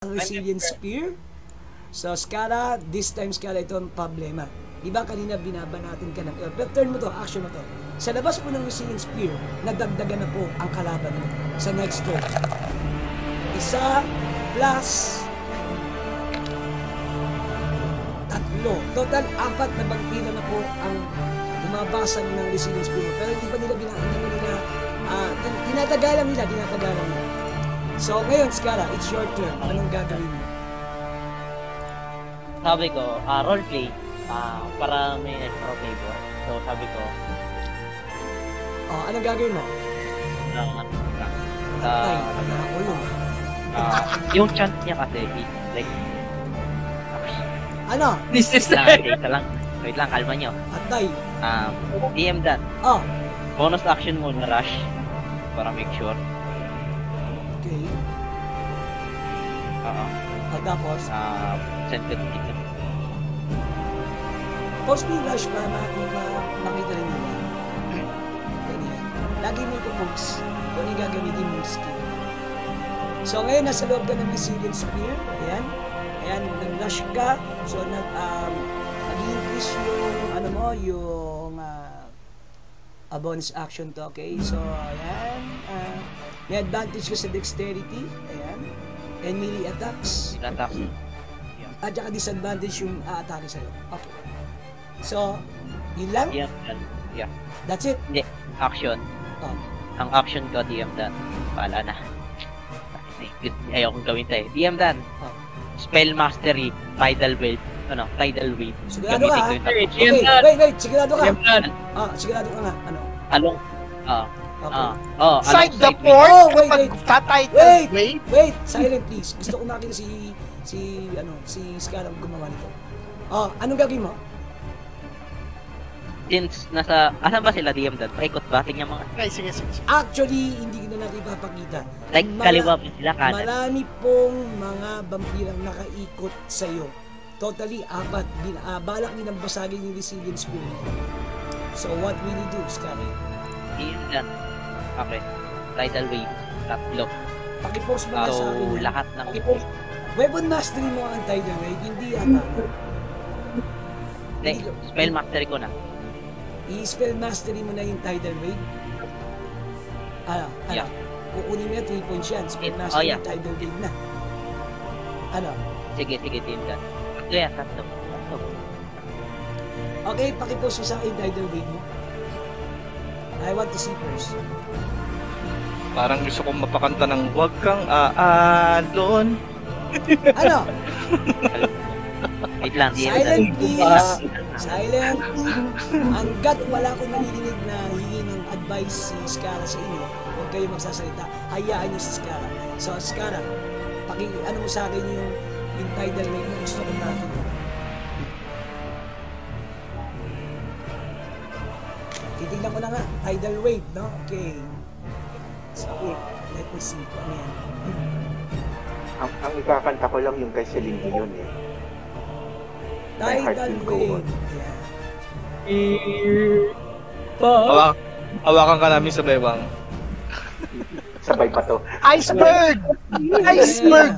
ang Resilient Spear. So, Skara, this time, Skara, ito ang problema. Diba kanina binabanatan ka ng pero turn mo to, action mo to. Sa labas po ng Resilient Spear, nagdagdagan na po ang kalaban mo sa next turn. Isa plus tatlo. Total, 4 na vampira na po ang lumabasag ng Resilient Spear. Pero hindi pa nila tinatagalan nila. So, ngayon, Skara, it's your turn. Anong gagawin mo? Sabi ko, roleplay, para may extra flavor. So, sabi ko, anong gagawin mo? Yung chant niya kasi, like, ano? Wait lang, kalma nyo. Atay. DM that. Bonus action mo na rush, para make sure. Okay. Tapos? Send ka to Post me rush para makita rin nila. Ganyan. Lagi mo ito-post. Kung yung gagamitin mong skill. So ngayon, nasa loob ka ng Resilient Spear. Ayan. Ayan, nag-rush ka. So nag-increase yung, yung bonus action to. Okay? So, ayan. May advantage ka sa dexterity. Ayan. And melee attacks. At saka disadvantage yung atake sa'yo. Okay. So, yun lang? Yeah. That's it? Hindi. Action. Ang action ko, DM that. Paala na. Ayaw kong gawin tayo. DM that. Spell Mastery. Tidal Wave. Tidal Wave. Sigurado ka, ha? Okay, wait. Sigurado ka. Sigurado ka nga. Ano? Along. Side the port. Wait. Silent, please. Gusto ko makita si Skara gumawa nito. Anong gagawin mo? Since asan ba sila DM that? Paikot ba? Tingnan mga. Okay, sige. Actually, hindi ko na natin ipapakita. Like, kaliwa pa sila kanan. Marami pong mga vampirang nakaikot sa'yo. Totally, 4. Balak nilang basagin yung Resilient Spear. So, what will you do, Skara? DM that. Okay. Tidal Wave. 3. Pakipost mo na sa akin. Lahat ng... Weapon Mastery mo ang Tidal Wave, hindi yata. Spell Mastery ko na. I-spell mastery mo na yung Tidal Wave. Yeah. Kukunin mo yan, 3 points yan. Spell mastery yung Tidal Wave na. Sige, team that. Kaya, 3. Okay, pakipost mo sa akin Tidal Wave mo. I want to see first. Parang gusto kong mapakanta ng huwag kang aalon. Ano? Wait lang, silent please. Silent. Hanggat wala akong narinig na hingi ng advice si Skara sa inyo, huwag kayo magsasalita. Hayaan niyo si Skara. So, Skara, ano mo sa akin yung Tidal Wave na gusto ko natin. Titignan ko na nga. Tidal Wave, no? Okay. So, let me see. Ano yan? Ang ikakanta ko lang yung kay Celine Dion eh. Tidal Wave. Hawakan ka namin sa bewang. Sabay pa to. Iceberg! Iceberg!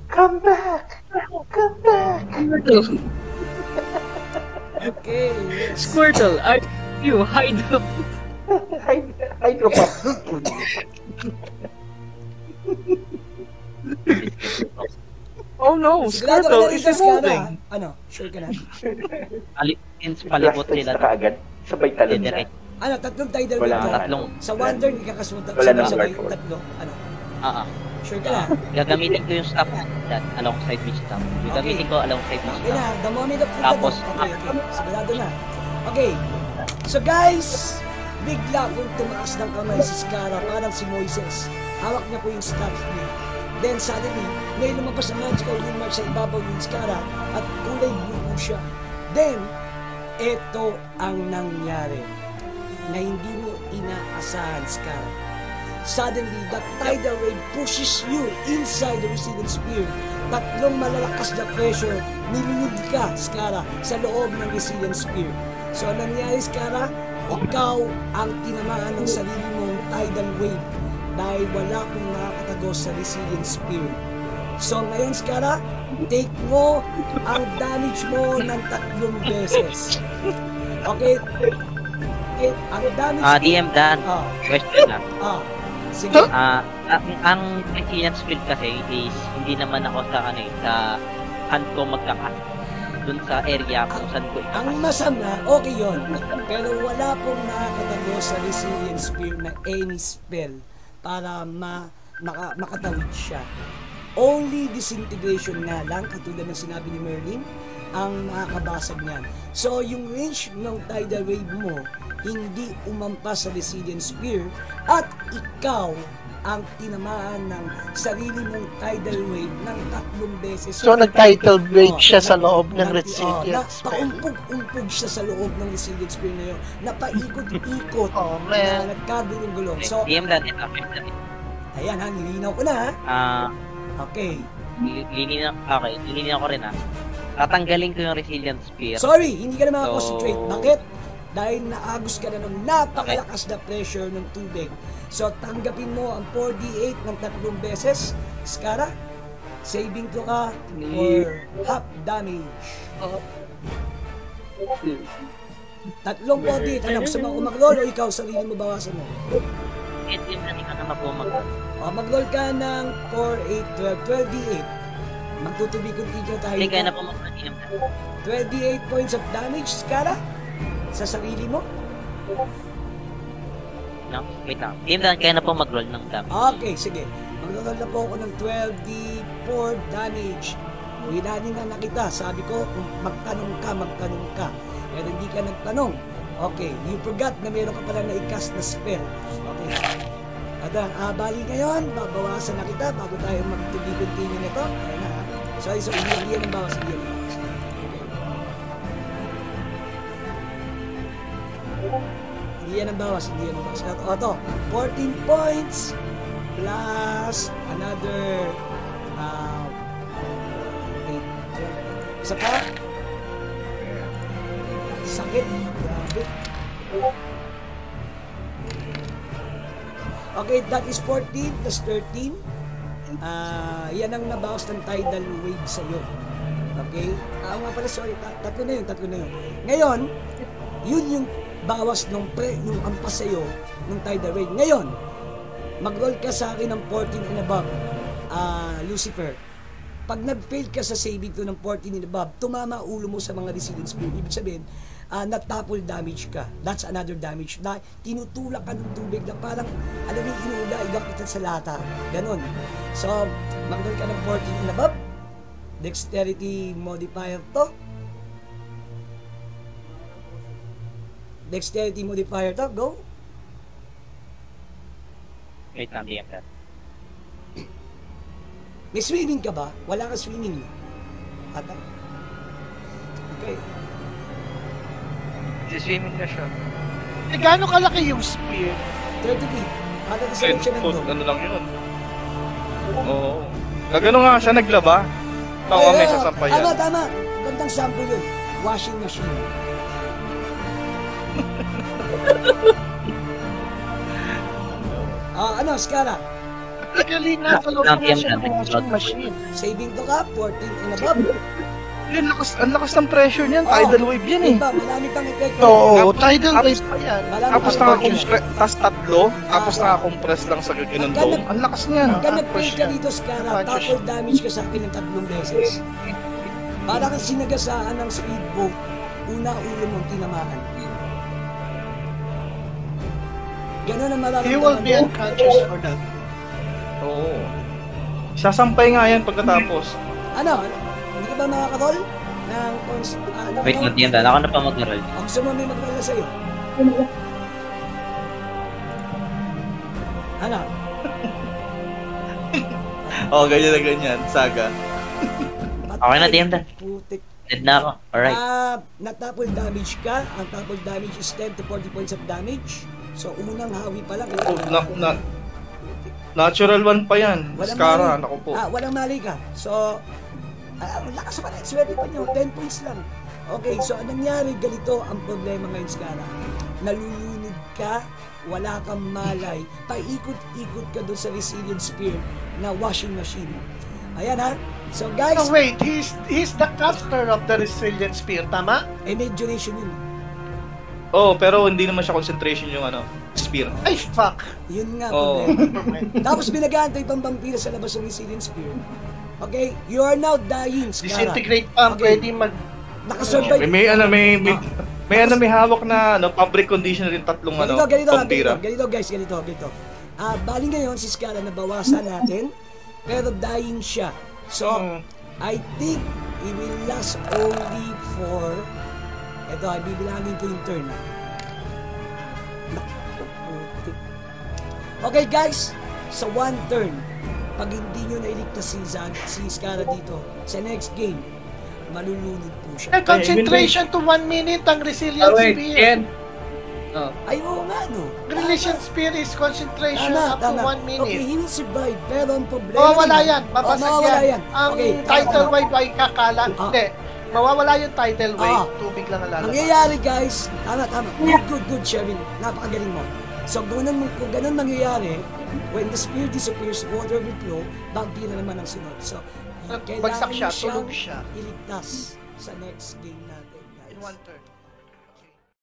Come back! Come back! Okay. Squirtle, you hide up. Hydro pop. Oh no, Squirtle is moving. Ano? Sure ka na? Palibot sila. Kaagad. Sabay talon na. Ano? 3 Tidal Wave to? Sa 1 turn, ikakasunod. Sabay 3. Ano? Sure ka na? Gagamitin ko yung staff that alongside with staff. Gagamitin ko alongside with Okay na, staff. the moment of Tapos, okay. Sigurado na. Okay. So guys, bigla kong tumaas ng kamay si Skara, parang si Moises. Hawak niya po yung staff niya. Then suddenly, may lumabas ang magical remark sa ibabaw ni Skara at kulay blue po siya. Then, eto ang nangyari na hindi mo inaasahan, Skara. Suddenly, the tidal wave pushes you inside the Resilient Spear. 3 malalakas na pressure, nilulod ka, Skara, sa loob ng Resilient Spear. So, nangyari, Skara, ikaw ang tinamaan ng sarili mong tidal wave. dahil wala kong nakakatagos sa Resilient Spear. So ngayon, Skara, take mo ang damage mo ng 3 beses. Okay? Okay, ang damage DM Dan, Ah, question lang. sige. Ang Resilient Speed kasi is hindi naman ako sa sa hand ko magkakat dun sa area kung saan ko Ang ikakat. masama, okay yun. Pero wala pong nakakatagos sa Resilient Spear na any spell para makatawid siya. Only disintegration nga lang, katulad ng sinabi ni Merlin, ang makakabasag niyan. So, yung range ng tidal wave mo, hindi umampas sa Resilient Spear at ikaw ang tinamaan ng sarili mong tidal wave ng 3 beses. So, nag-title break siya sa loob ng Resilient Spell. Napaumpog-umpog siya sa loob ng Resilient Spear na yun. Napaikot-ikot Oh, man. na nagkagulong-gulong. So, DM Dan, ito. ayan ha, nilinaw ko na ha. Okay. Lilinaw ko rin tatanggalin ko yung Resilient Spear. Sorry, hindi ka na makakonsentrate. So- Bakit? Dahil naagos ka na ng napakalakas na pressure ng tubig. So, tanggapin mo ang 4d8 ng 3 beses. Skara, saving throw ka for half damage. 3 4d8. Ano, gusto mo mag-roll o ikaw sarili mo bawasan mo? DM Dan, ikaw naman po Mag-roll ka ng 4, 8, 12, 12d8. Magtutubig-tubig ka tayo. Hindi kaya na po mag-DM Dan. 28 points of damage, Skara, sa sarili mo. No? Wait lang. DM Dan, kaya na po mag-roll ng damage. Okay, sige. Mag-roll na po ako ng 12d4 damage. Winani na kita. Sabi ko, kung magtanong ka. Pero hindi ka nagtanong. Okay, you forgot na meron ka pala na-cast na spell. Okay. At bali ngayon, babawasan na kita bago tayo mag-continue nito. Ayan na. So, hindi ang bawas. Hindi yan ang bawas. Ito, 14 points plus another 8. Isa pa. Sakit. Grabe. Okay, that is 14 plus 13. Yan ang nabawas ng tidal wave sa'yo. Okay? Nga pala, sorry. Tatlo na yun. Ngayon, yun yung bawas yung ampas sa'yo ng tidal wave. Ngayon, mag-roll ka sa akin ng 14 and above, Lucifer. Pag nag-fail ka sa saving to ng 14 and above, tumama ulo mo sa mga Resilient Spear. Ibig sabihin, natapol damage ka. That's another damage. Na tinutulak ka ng tubig na parang, alam mo, inuuda kita sa lata. Ganon. So, mag-roll ka ng 14 and above. Dexterity modifier to. Dexterity modifier to. Go. Wait lang, DM Dan. May swimming ka ba? Wala ka swimming. Ata. Okay. Swimming na siya. Gaano kalaki yung spear? 30 feet. Ata sa 10 siya ng foot, dome. ano lang yun. Oo. Nagano nga siya, naglaba. Tawa may sasampayan. Tama. Gandang sample yun. Washing machine. Skara? Nagalina sa loob Lang, na siya yan, ng washing machine. Saving to ka, 14 and above. Ang lakas ng pressure niyan, tidal wave yan eh. Diba, marami kang epekto. Oo, tidal wave pa yan. Marami Tapos kang nakakompress, tas tatlo, tapos nakakompress lang sa ginundong. Ang lakas niyan. Pagka nag-fail ka dito, Skara, tapos damage ka sa akin ng 3 beses. Para kang sinagasaan ng speedboat, una-ulo mong tinamaan. Ganun ang He will be mararamdaman mo. unconscious for that. Oo. Sasampay nga yan pagkatapos. Hindi ka ba nakaka-roll? Wait lang, DM Dan. Ako na pa mag-roll. Ang gusto mo may mag-roll na sa'yo. Ganyan na ganyan, saga. Okay na, DM Dan. Putik. Dead na ako. Alright. Natapol damage ka. Ang tapol damage is 10 to 40 points of damage. So, unang hawi pa lang. Natural one pa yan. Skara, naku po. Walang mali ka. So, lakas pa na. Swerte pa nyo. 10 points lang. Okay, so anong nangyari? Ganito ang problema ngayon, Skara. Nalulunod ka. wala kang malay, paikot-ikot ka doon sa Resilient Spear na washing machine. Ayan ha. So guys, No, wait, he's the caster of the Resilient Spear, tama? may duration yun. Oh, pero hindi naman siya concentration yung spear. Ay, fuck! Yun nga Oo. problema. Tapos binagantay pang vampira sa labas ng Resilient Spear. Okay, you are now dying, Skara. Disintegrate pa, Okay. pwede mag... Nakasurvive. May hawak na pang-break condition rin tatlong pampira. Ganito guys. Bali ngayon si Skara nabawasan natin, pero dying siya. So, I think he will last only for... Ito, ay bibilangin ko yung turn. Okay guys, sa one turn, pag hindi nyo nailigtas si Skara dito, sa next game, malulunod po siya. Concentration to 1 minute ang Resilient Wait, Spear. Ken. Oh. Ay, oo nga, no? Resilient Spear is concentration up to 1 Okay, minute. he will survive, pero ang problema... Mawawala yan, babasag mawawala yan. Ang Okay, tidal wave ay kakala. Hindi, mawawala yung tidal wave. Ah. Tubig lang ang lalabas. Mangyayari guys, tama. Good, Sherwin. Napakagaling mo. So, kung ganun mangyayari, when the spear disappears, water will flow, vampira naman ang sunod. So, Bagsak siya, kailangan tulog siya. iligtas sa next game natin, guys. In 1 turn.